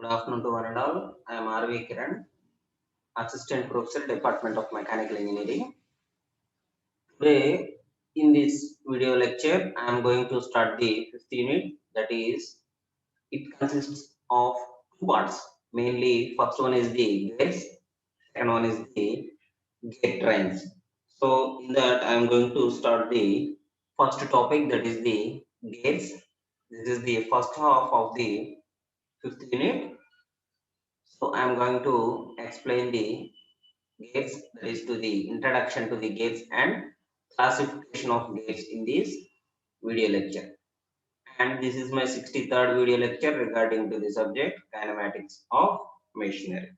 Good afternoon to one and all. I am R.V. Kiran, Assistant Professor, Department of Mechanical Engineering. Today, in this video lecture, I am going to start the fifth unit. That is, it consists of two parts. Mainly, first one is the gates, second one is the gate trains. So, in that, I am going to start the first topic, that is the gates. This is the first half of the fifth unit. So, I am going to explain the gates, that is to the introduction to the gates and classification of gates in this video lecture. And this is my 63rd video lecture regarding to the subject kinematics of machinery.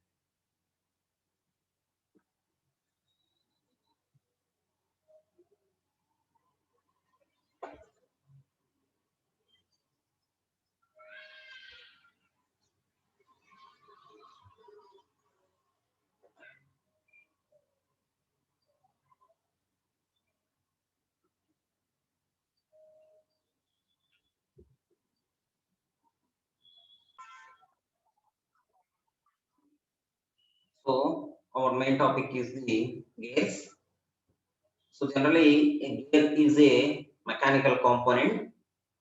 So our main topic is the gates. So generally a gear is a mechanical component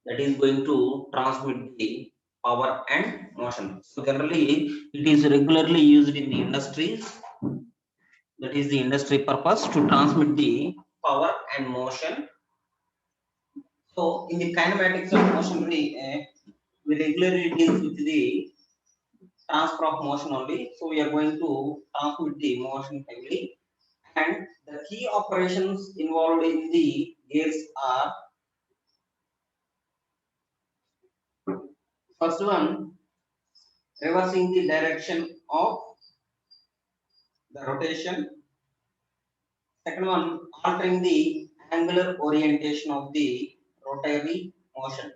that is going to transmit the power and motion. So generally it is regularly used in the industries, that is the industry purpose to transmit the power and motion. So in the kinematics of motion, we regularly deal with the transfer of motion only. So we are going to transmit the motion heavily, and the key operations involved in the gears are: first one, reversing the direction of the rotation; second one, altering the angular orientation of the rotary motion.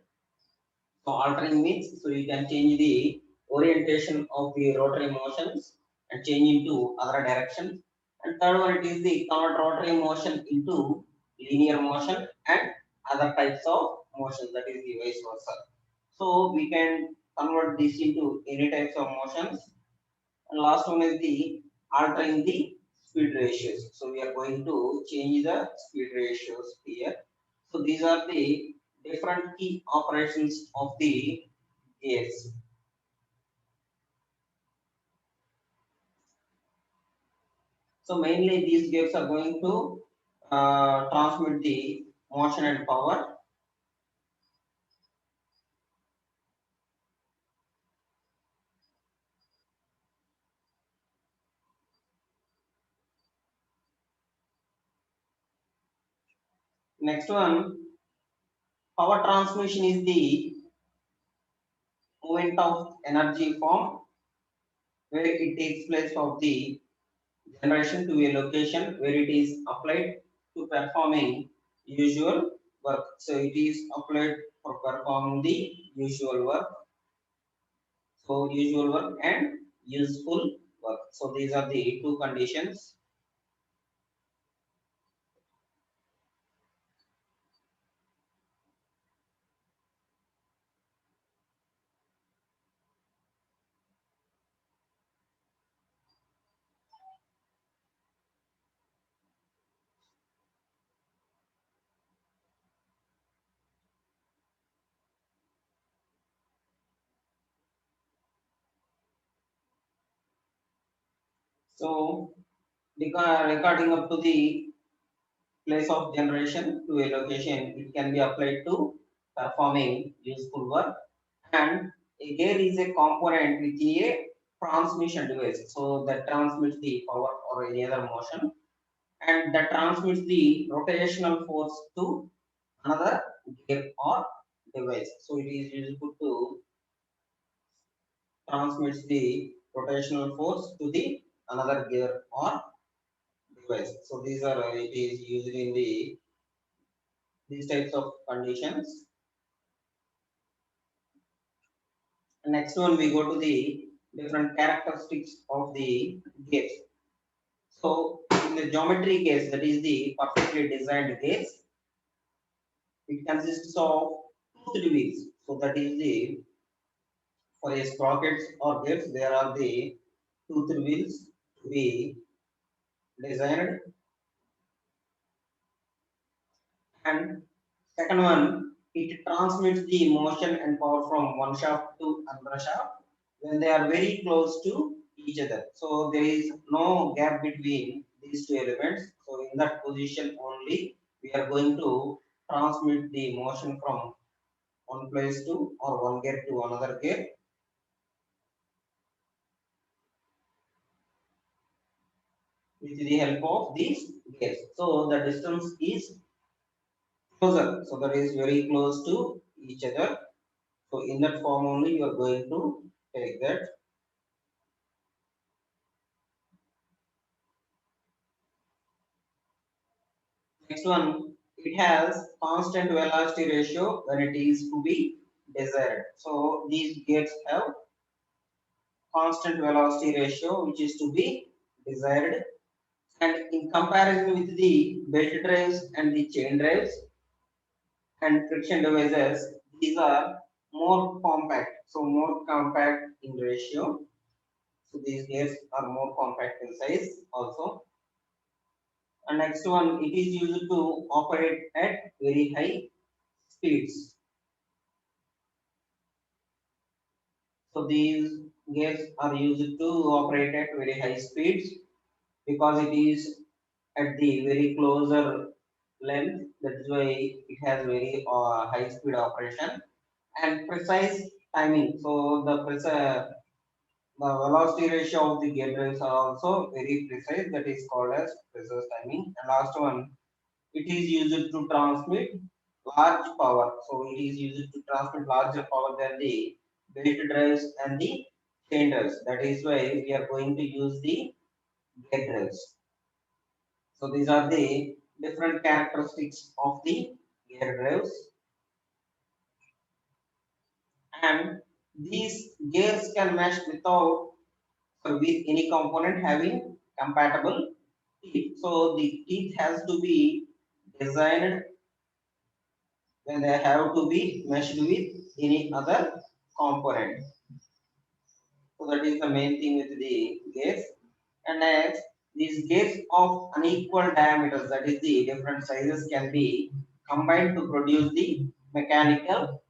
So altering means, so you can change the orientation of the rotary motions and change into other directions. And third one, it is the convert rotary motion into linear motion and other types of motion, that is the vice versa. So we can convert this into any types of motions. And last one is the altering the speed ratios. So we are going to change the speed ratios here. So these are the different key operations of the gears. So mainly these gears are going to transmit the motion and power. Next one, power transmission is the movement of energy form where it takes place of the generation to a location where it is applied to performing usual work. So it is applied for performing the usual work. So usual work and useful work. So these are the two conditions. So regarding up to the place of generation to a location, it can be applied to performing useful work. And a gear is a component with a transmission device. So that transmits the power or any other motion, and that transmits the rotational force to another gear or device. So it is useful to transmits the rotational force to the another gear or device. So these are it is used in the these types of conditions. Next one, we go to the different characteristics of the gears. So in the geometry case, that is the perfectly designed case, it consists of toothed wheels. So that is the For a sprockets or gears, there are the two three wheels to be designed. And second one, it transmits the motion and power from one shaft to another shaft when they are very close to each other. So there is no gap between these two elements. So in that position only, we are going to transmit the motion from one place to or one gear to another gear with the help of these gears. So the distance is closer. So that is very close to each other. So in that form only you are going to take that. Next one, it has constant velocity ratio when it is to be desired. So these gears have constant velocity ratio which is to be desired. And in comparison with the belt drives and the chain drives and friction devices, these are more compact. So more compact in ratio. So these gears are more compact in size also. And next one, it is used to operate at very high speeds. So these gears are used to operate at very high speeds because it is at the very closer length. That's why it has very high speed operation and precise timing. So the velocity ratio of the gear drives are also very precise. That is called as precise timing. And last one, it is used to transmit large power. So it is used to transmit larger power than the belt drives and the chain drives. That is why we are going to use the gear drives. So these are the different characteristics of the gear drives, and these gears can mesh without or with any component having compatible teeth. So the teeth has to be designed when they have to be meshed with any other component. So that is the main thing with the gears. And next, these gears of unequal diameters, that is the different sizes, can be combined to produce the mechanical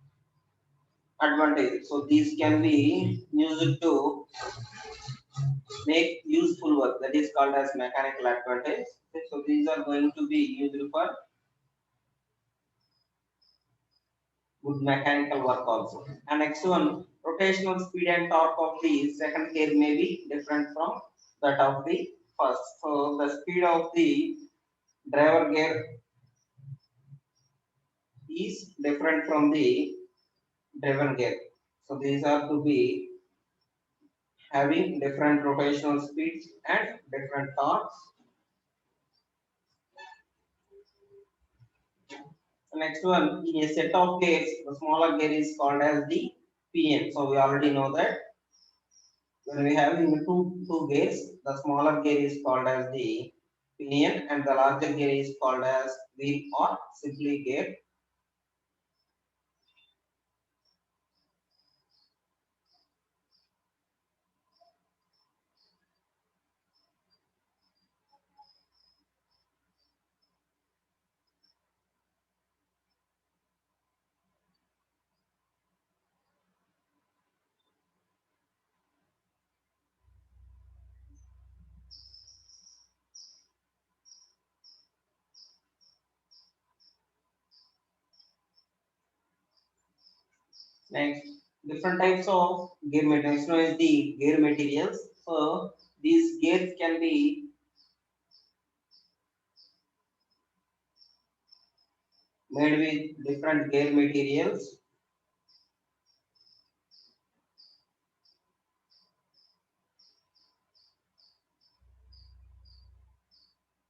advantage. So these can be used to make useful work, that is called as mechanical advantage. So these are going to be used for good mechanical work also. And next one, rotational speed and torque of the second gear may be different from that of the first. So the speed of the driver gear is different from the driven gear. So these are to be having different rotational speeds and different torques. The next one, in a set of gears, the smaller gear is called as the PN. So we already know that when we have in two gears, the smaller gear is called as the pinion and the larger gear is called as wheel or simply gear. Next, different types of gear materials. Known as the gear materials. So these gears can be made with different gear materials.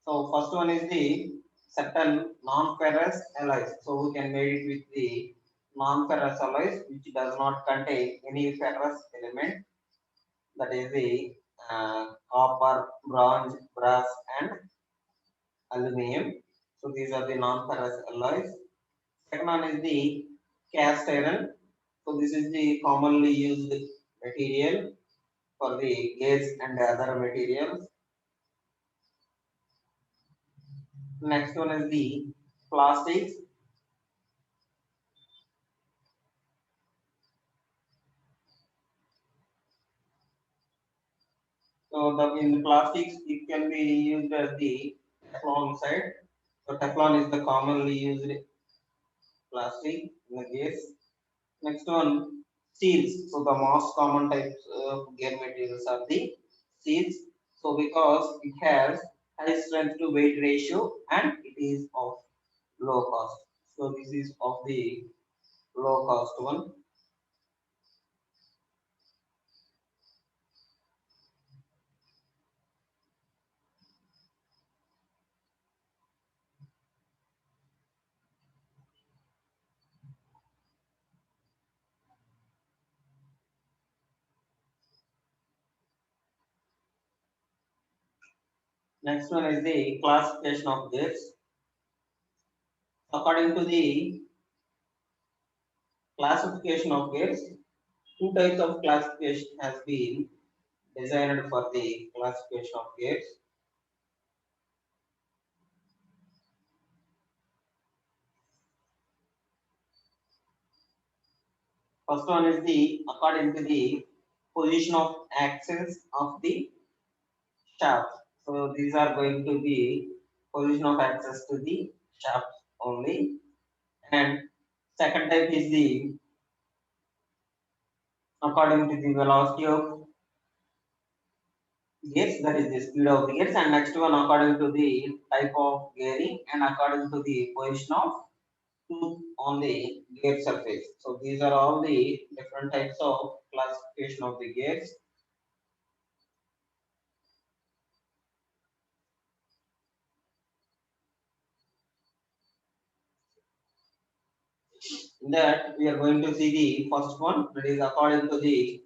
So first one is the certain non-ferrous alloys. So we can make it with the non-ferrous alloys which does not contain any ferrous element. That is the copper, bronze, brass, and aluminum. So these are the non-ferrous alloys. Second one is the cast iron. So this is the commonly used material for the gears and other materials. Next one is the plastics. So in the plastics, it can be used as the Teflon side. So Teflon is the commonly used plastic in the gears. Next one, steels. So the most common types of gear materials are the steels. So because it has high strength to weight ratio and it is of low cost. So this is of the low cost one. Next one is the classification of gears. According to the classification of gears, two types of classification has been designed for the classification of gears. First one is the according to the position of axis of the shaft. So these are going to be position of axis to the shaft only. And second type is the according to the velocity of gears, that is the speed of the gears, and next one according to the type of gearing and according to the position of tooth on the gear surface. So these are all the different types of classification of the gears. In that we are going to see the first one, that is according to the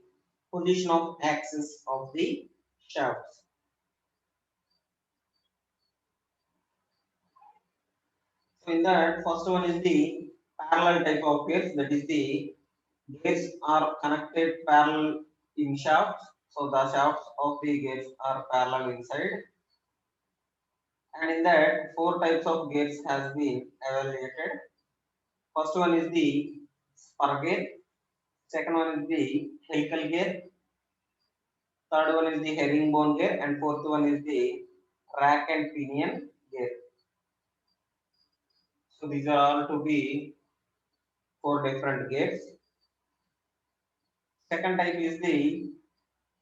position of axis of the shafts. So in that first one is the parallel type of gears, that is the gears are connected parallel in shafts. So the shafts of the gears are parallel inside. And in that four types of gears has been evaluated. First one is the spur gear, second one is the helical gear, third one is the herringbone gear, and fourth one is the rack and pinion gear. So these are all to be four different gears. Second type is the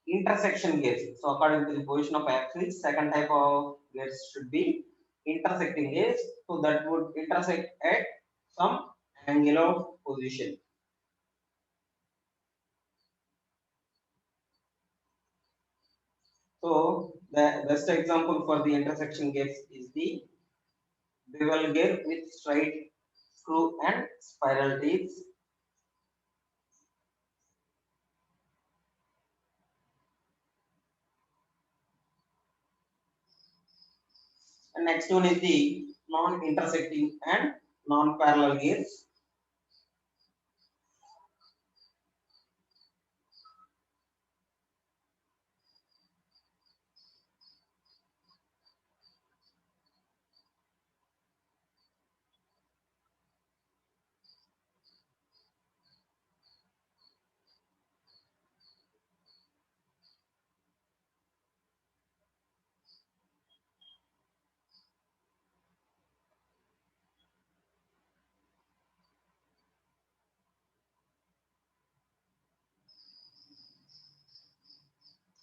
intersection gears. So according to the position of axis, second type of gears should be intersecting gears. So that would intersect at some angle of position. So the best example for the intersection gears is the bevel gear with straight screw and spiral teeth. And next one is the non-intersecting and non-parallel gears.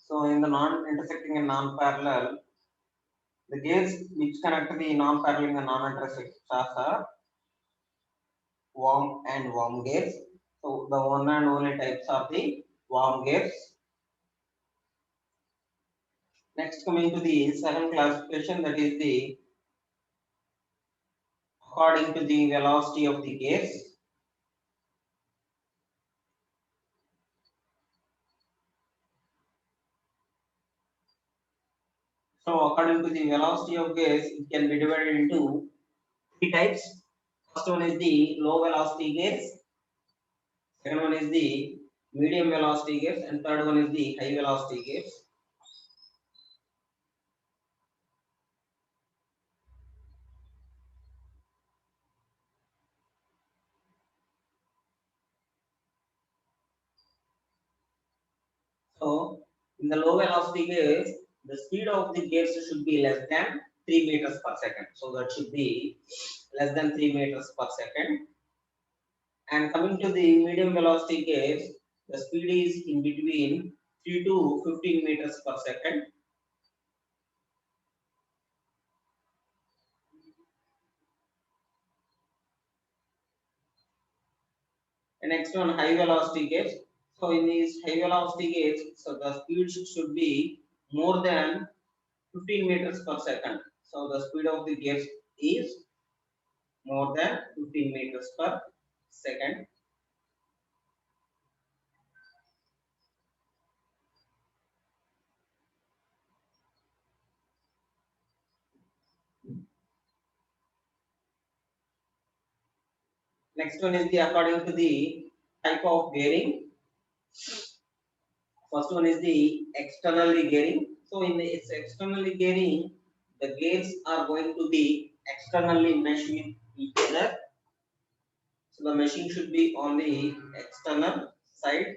So in the non-intersecting and non-parallel, the gears which connect the non-parallel and non-intersecting shafts are worm and worm gears. So the one and only types are the worm gears. Next coming to the second classification, that is the according to the velocity of the gears. So according to the velocity of gears, it can be divided into three types. First one is the low velocity gears. Second one is the medium velocity gears, and third one is the high velocity gears. So in the low velocity gears, the speed of the gears should be less than 3 meters per second. So that should be less than 3 meters per second. And coming to the medium velocity gears, the speed is in between 3 to 15 meters per second. And next one, high velocity gears. So in these high velocity gears, so the speed should be more than 15 meters per second. So the speed of the gears is more than 15 meters per second. Next one is the according to the type of gearing. First one is the externally gearing. So in the its externally gearing, the gears are going to be externally meshed with each other. So the meshing should be on the external side.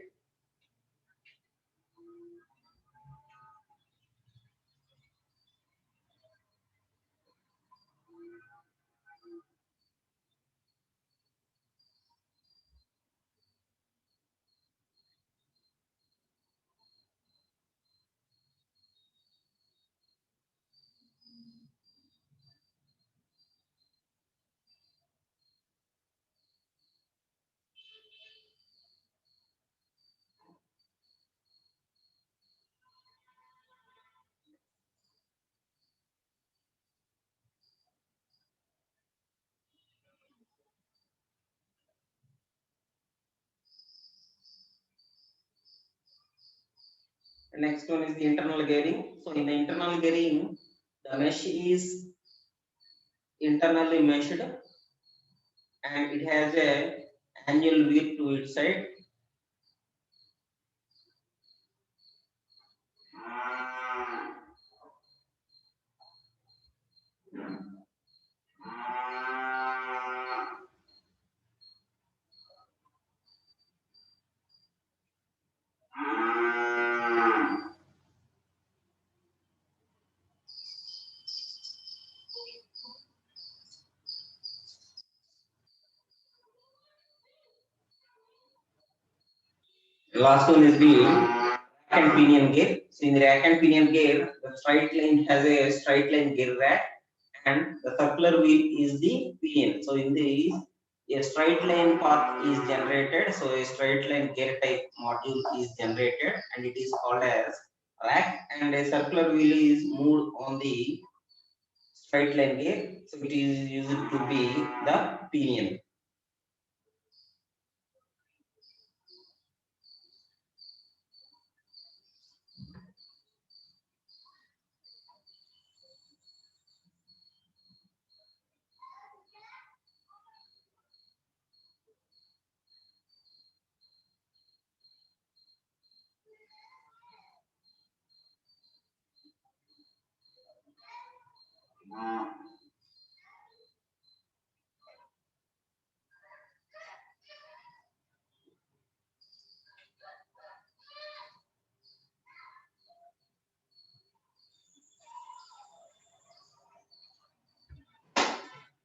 The next one is the internal gearing. So in the internal gearing, the mesh is internally meshed and it has a annual wear to its side. The last one is the rack and pinion gear. So in the rack and pinion gear, the straight line has a straight line gear rack and the circular wheel is the pinion. So in this, a straight line path is generated. So a straight line gear type module is generated and it is called as rack, and a circular wheel is moved on the straight line gear. So it is used to be the pinion.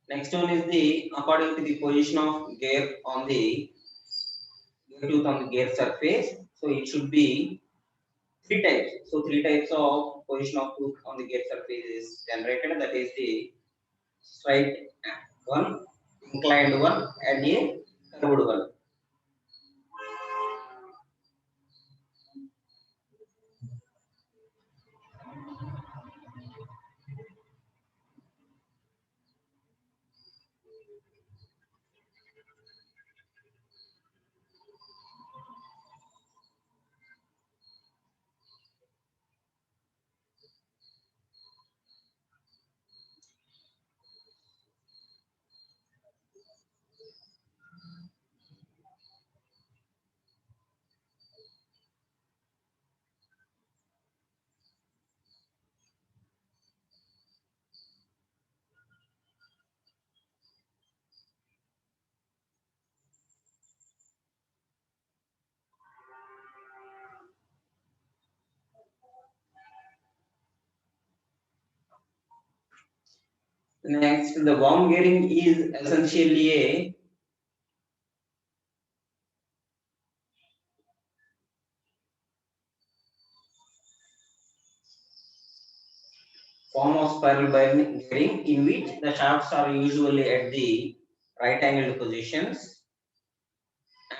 Next one is the according to the position of gear on the gear tooth on the gear surface. So it should be three types. So three types of position of tooth on the gear surface is generated. That is the straight one, inclined one, and a curved one. Next, the worm gearing is essentially a form of spiral gearing in which the shafts are usually at the right angled positions,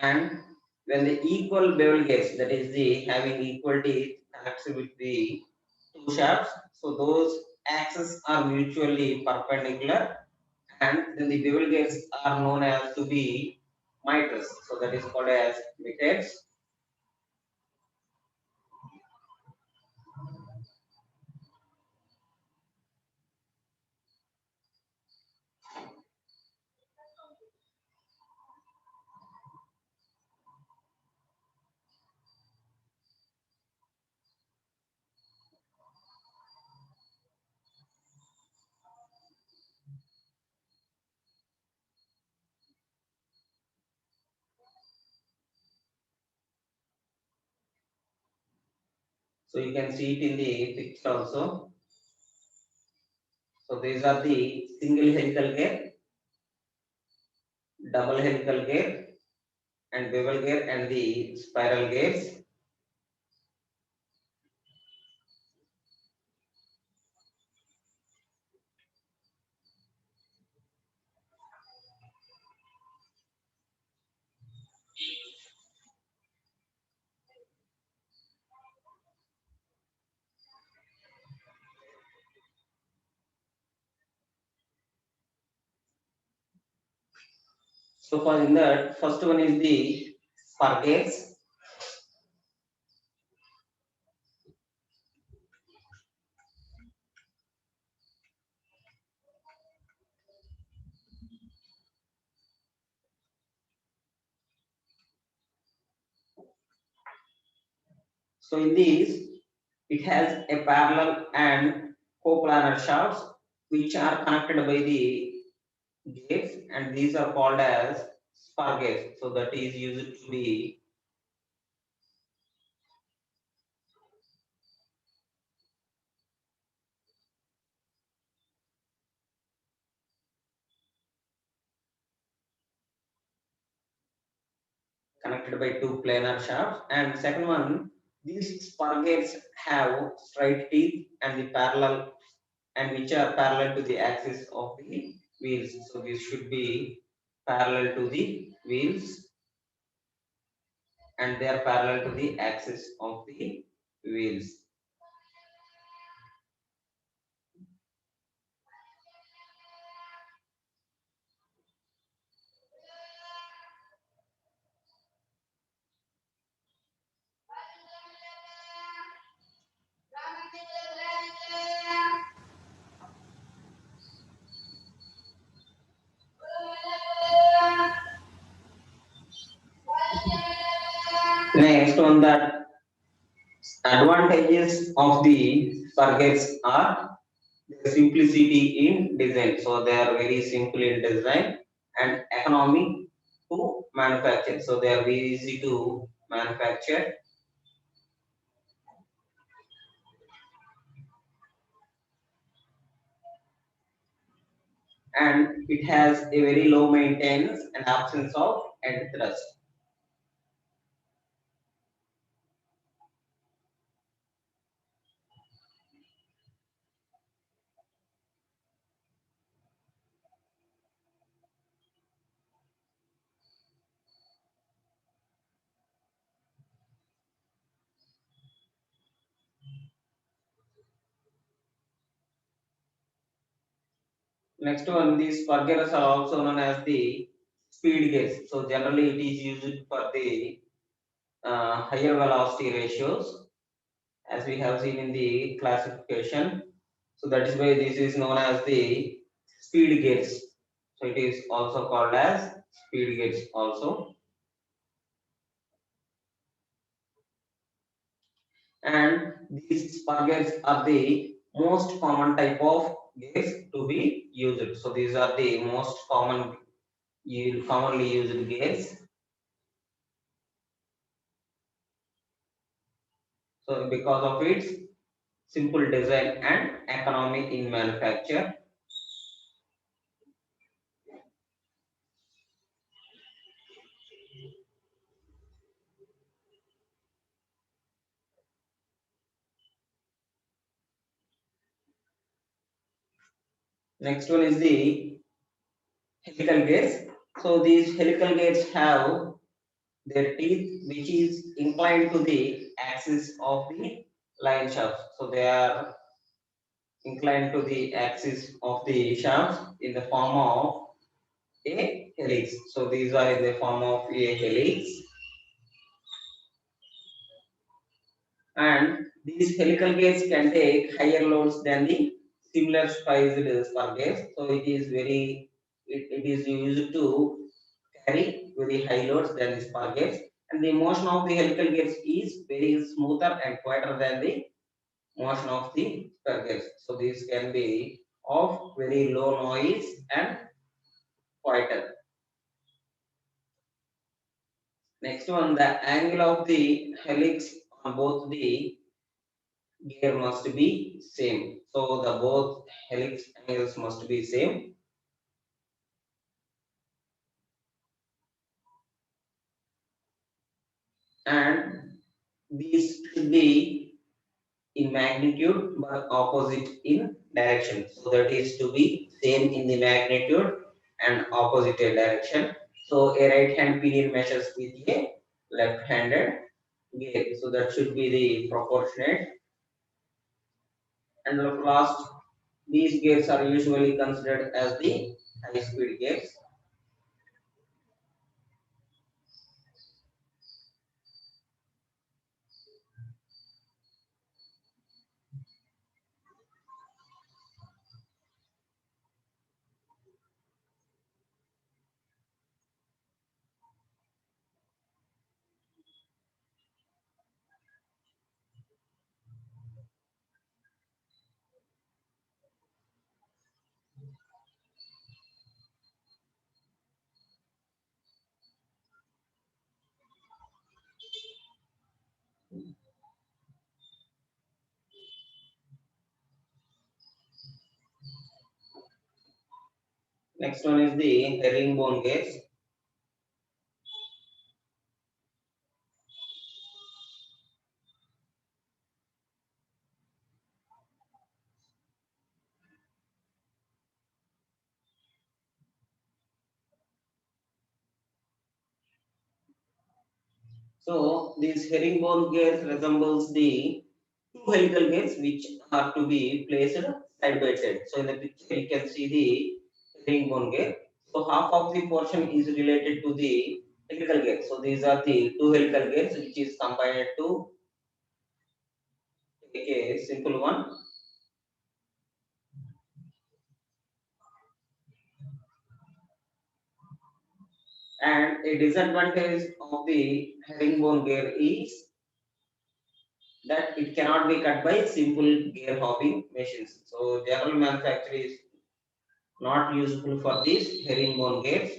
and when the equal bevel gauge, that is the having equal teeth, connects with the two shafts, so those axes are mutually perpendicular, and then the bevel gauges are known as to be miters, so that is called as miters. So you can see it in the picture also. So these are the single helical gear, double helical gear, and bevel gear, and the spiral gears. So for in that, first one is the spur gears. So in these, it has a parallel and coplanar shafts which are connected by the gears, and these are called as spur gears. So that is used to be, connected by two planar shafts. And second one, these spur gears have straight teeth and the parallel, and which are parallel to the axis of the wheels. So this should be parallel to the wheels, and they are parallel to the axis of the wheels. Next one, that advantages of the circuits are their simplicity in design. So they are very simple in design and economic to manufacture. So they are very easy to manufacture, and it has a very low maintenance and absence of end thrust. Next one, these spur gears are also known as the speed gears. So generally it is used for the higher velocity ratios, as we have seen in the classification. So that is why this is known as the speed gears. So it is also called as speed gears also. And these spur gears are the most common type of gears to be used. So these are the most commonly used gears. So because of its simple design and economic in manufacture. Next one is the helical gates. So these helical gates have their teeth which is inclined to the axis of the line shaft. So they are inclined to the axis of the shaft in the form of a helix. So these are in the form of a helix, and these helical gates can take higher loads than the similar sized spur gates. So it is used to carry very high loads than the spur gates, and the motion of the helical gates is very smoother and quieter than the motion of the spur gates. So these can be of very low noise and quieter. Next one, the angle of the helix on both the gear must be same. So the both helix angles must be same, and these should be in magnitude but opposite in direction. So that is to be same in the magnitude and opposite direction. So a right hand pinion measures with a left handed gear. So that should be the proportionate. And the last, these gears are usually considered as the high speed gears. Next one is the herringbone gears. So these herringbone gears resembles the two helical gears which are to be placed side by side. So in the picture you can see the herringbone gear. So half of the portion is related to the helical gear. So these are the two helical gears which is combined to take a simple one. And a disadvantage of the herringbone gear is that it cannot be cut by simple gear hopping machines. So general manufacture is not useful for these herringbone gears.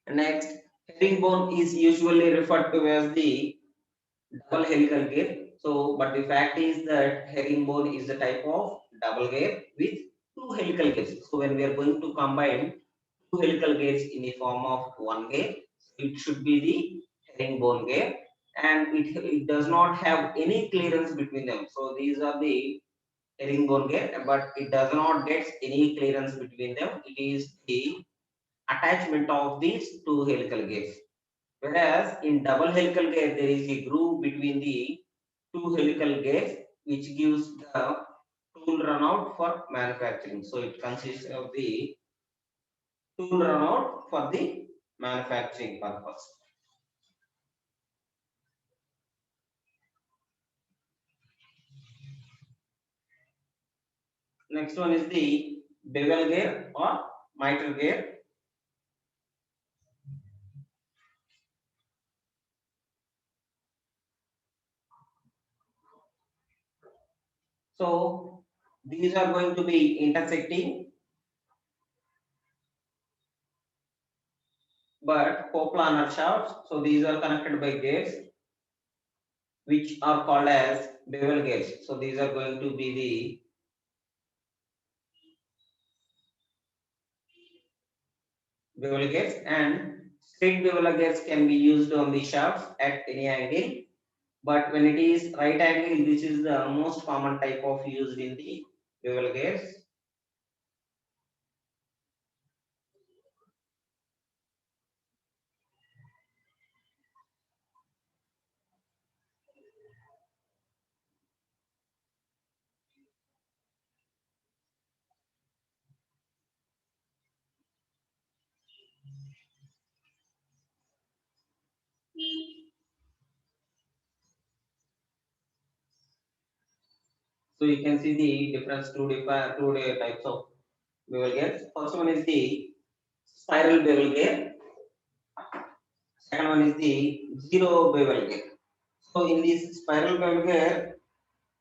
Next, herringbone is usually referred to as the double helical gear. So, but the fact is that herringbone is a type of double gear with two helical gears. So, when we are going to combine two helical gears in the form of one gear, it should be the herringbone gear, and it does not have any clearance between them. So, these are the herringbone gear, but it does not get any clearance between them. It is the attachment of these two helical gears. Whereas in double helical gear, there is a groove between the two helical gears, which gives the tool runout for manufacturing. So it consists of the tool runout for the manufacturing purpose. Next one is the bevel gear or miter gear. So these are going to be intersecting but coplanar shafts. So these are connected by gears which are called as bevel gears. So these are going to be bevel gauge, and straight bevel gauge can be used on the shafts at any angle. But when it is right angle, this is the most common type of used in the bevel gauge. So you can see the difference two types of bevel gauge. First one is the spiral bevel gauge. Second one is the zero bevel gauge. So in this spiral bevel gauge,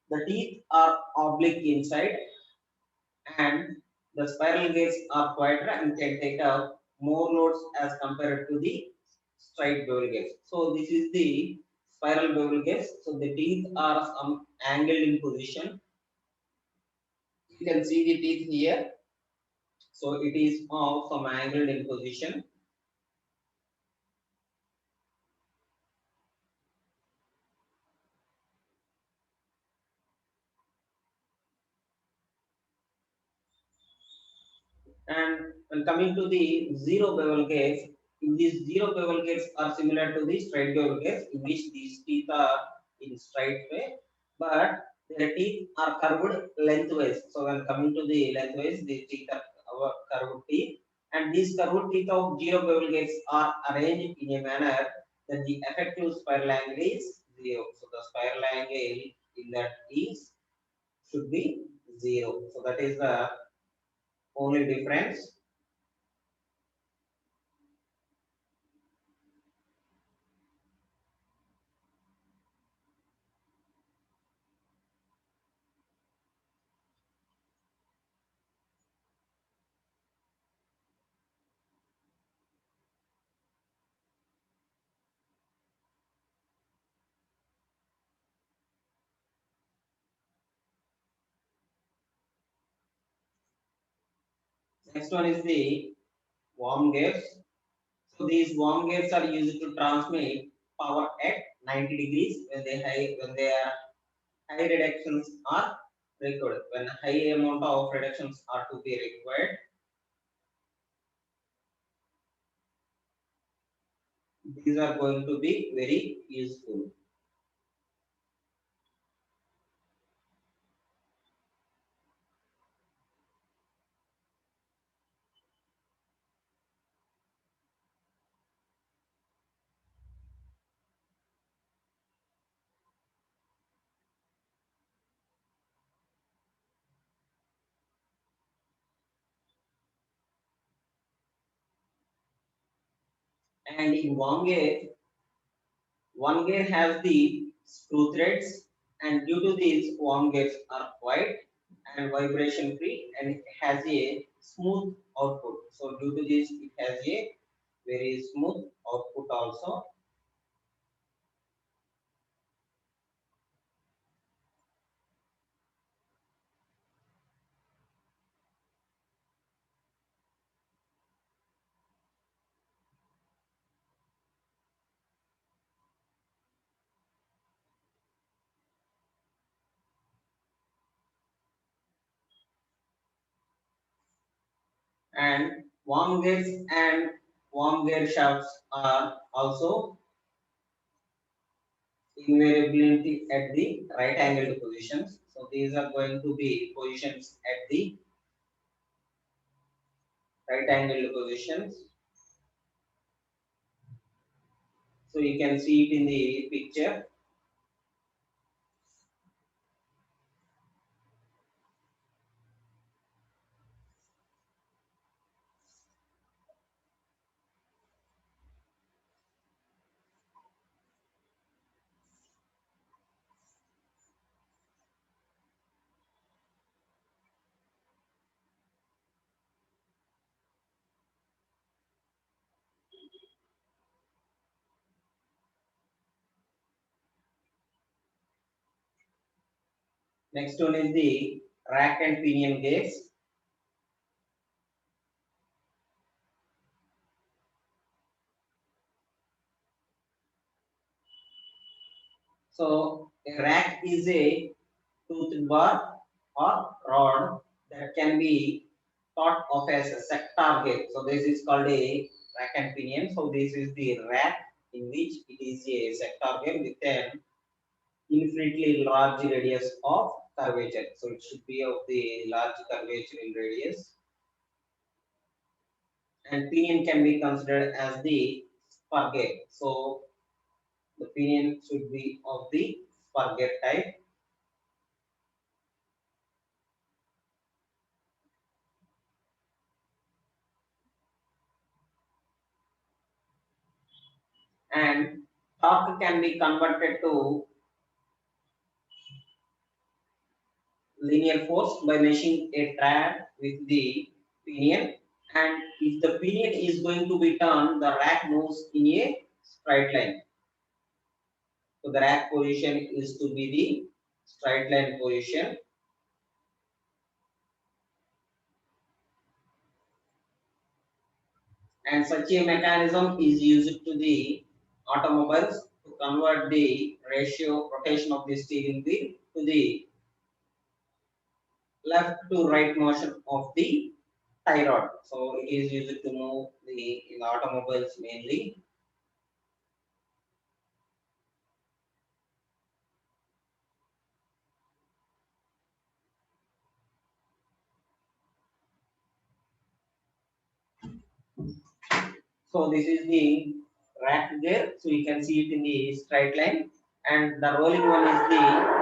the teeth are oblique inside, and the spiral gauges are quieter and can take up more loads as compared to the straight bevel gauge. So this is the spiral bevel gauge. So the teeth are angled in position. You can see the teeth here. So it is of some angled in position. And when coming to the zero bevel gauge, in these zero bevel gauges are similar to the straight bevel gauge, in which these teeth are in straight way, but their teeth are curved lengthwise. So when coming to the lengthwise, the teeth are curved teeth, and these curved teeth of zero bevel gauges are arranged in a manner that the effective spiral angle is zero. So the spiral angle in that is should be zero. So that is the only difference. Next one is the worm gates. So these worm gates are used to transmit power at 90 degrees when they are high reductions are required. When high amount of reductions are to be required, these are going to be very useful. And in worm gate, one gate has the screw threads, and due to these, worm gates are quiet and vibration free, and it has a smooth output. So due to this, it has a very smooth output also. And worm gates and worm gate shafts are also invariably at the right angled positions. So these are going to be positions at the right angled positions. So you can see it in the picture. Next one is the rack and pinion gates. So a rack is a toothed bar or rod that can be thought of as a sector gate. So this is called a rack and pinion. So this is the rack in which it is a sector gate with an infinitely large radius of curvature. So it should be of the large curvature in radius. And pinion can be considered as the spur gate. So the pinion should be of the spur gate type. And torque can be converted to linear force by meshing a trad with the pinion. And if the pinion is going to be turned, the rack moves in a straight line. So the rack position is to be the straight line position. And such a mechanism is used to the automobiles to convert the ratio rotation of the steering wheel to the left to right motion of the tie rod. So it is used to move in automobiles mainly. So this is the rack gear. So you can see it in the straight line, and the rolling one is the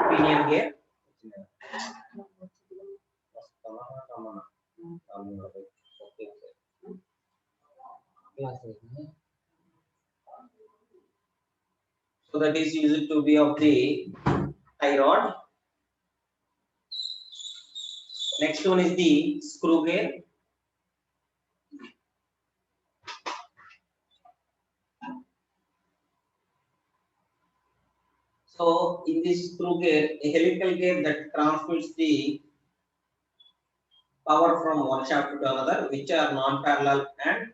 pinion gear. So that is used to be of the tie rod. Next one is the screw gear. So in this screw gear, a helical gear that transmits the power from one shaft to another, which are non-parallel and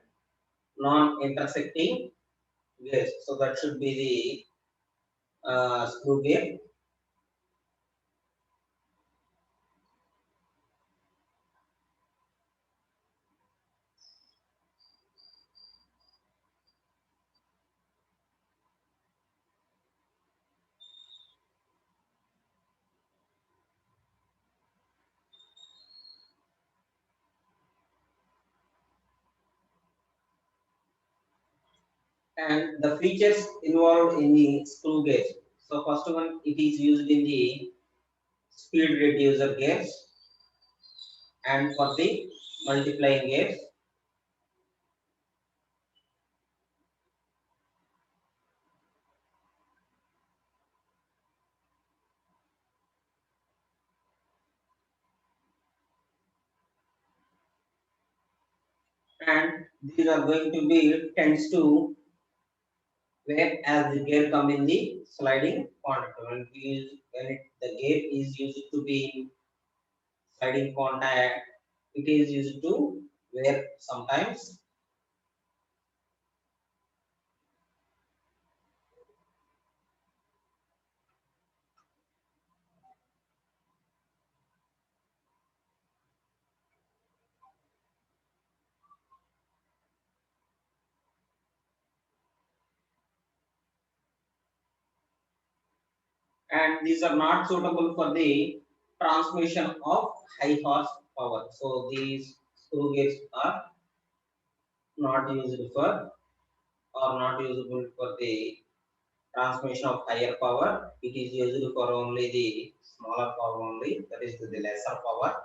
non-intersecting gears. So that should be the screw gear. And the features involved in the screw gauge. So first one, it is used in the speed reducer gears and for the multiplying gears. And these are going to be tends to where as the gear come in the sliding contact. The gear is used to be in sliding contact, it is used to wear sometimes. And these are not suitable for the transmission of high horsepower. So these screw gears are not used for or not usable for the transmission of higher power. It is used for only the smaller power only, that is the lesser power.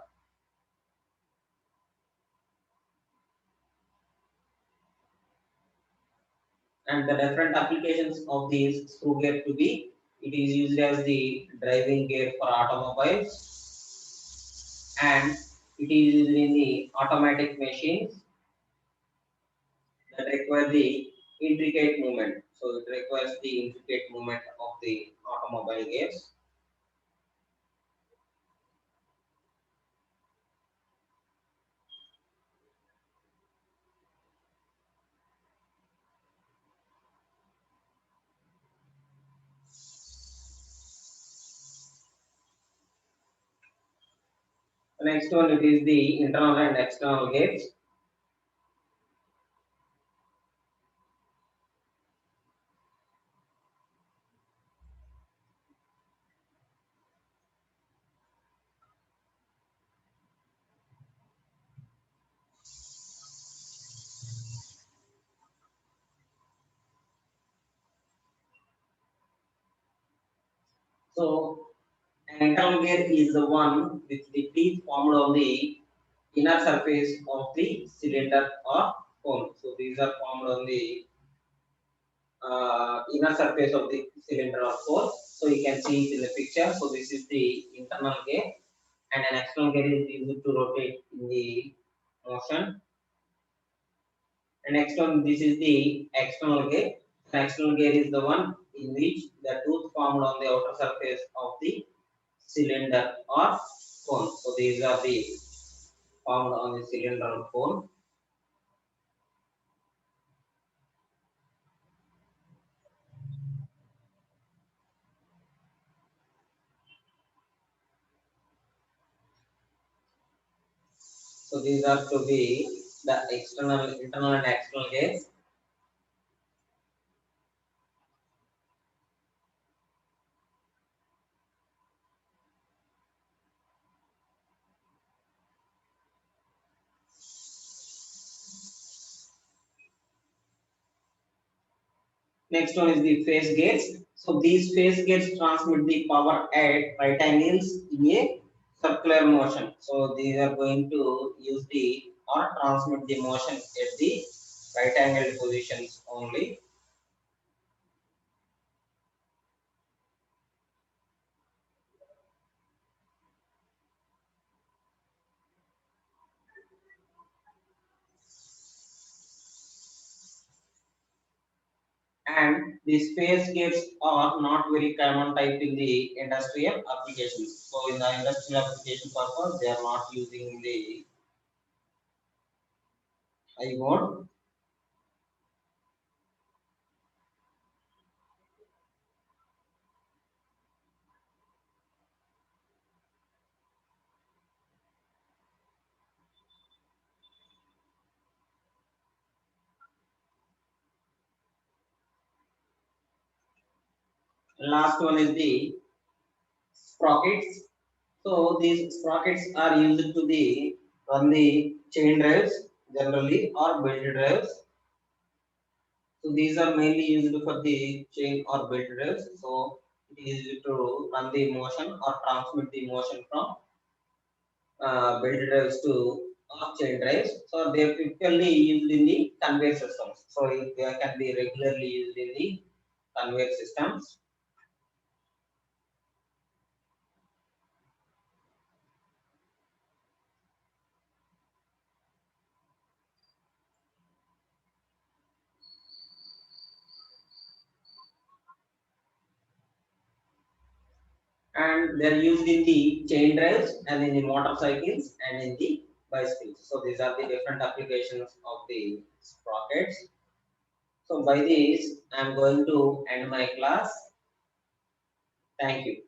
And the different applications of these screw gear to be, it is used as the driving gear for automobiles, and it is used in the automatic machines that require the intricate movement. So it requires the intricate movement of the automobile gears. The next one, it is the internal and external gates. So an internal gate is the one with the teeth formed on the inner surface of the cylinder or cone. So these are formed on the inner surface of the cylinder or cone. So you can see it in the picture. So this is the internal gate, and an external gate is used to rotate in the motion. And next one, this is the external gate. An external gate is the one in which the tooth formed on the outer surface of the cylinder or cone. So these are the formed on the cylinder or cone. So these are to be the internal and external gates. Next one is the phase gates. So these phase gates transmit the power at right angles in a circular motion. So these are going to use the or transmit the motion at the right angle positions only. And these phase gates are not very common type in the industrial applications. So in the industrial application purpose, they are not using the high mode. Last one is the sprockets. So these sprockets are used to the run the chain drives generally or belt drives. So these are mainly used for the chain or belt drives. So it is used to run the motion or transmit the motion from belt drives to chain drives. So they are typically used in the conveyor systems. So they can be regularly used in the conveyor systems. And they're used in the chain drives and in the motorcycles and in the bicycles. So these are the different applications of the sprockets. So by this, I'm going to end my class. Thank you.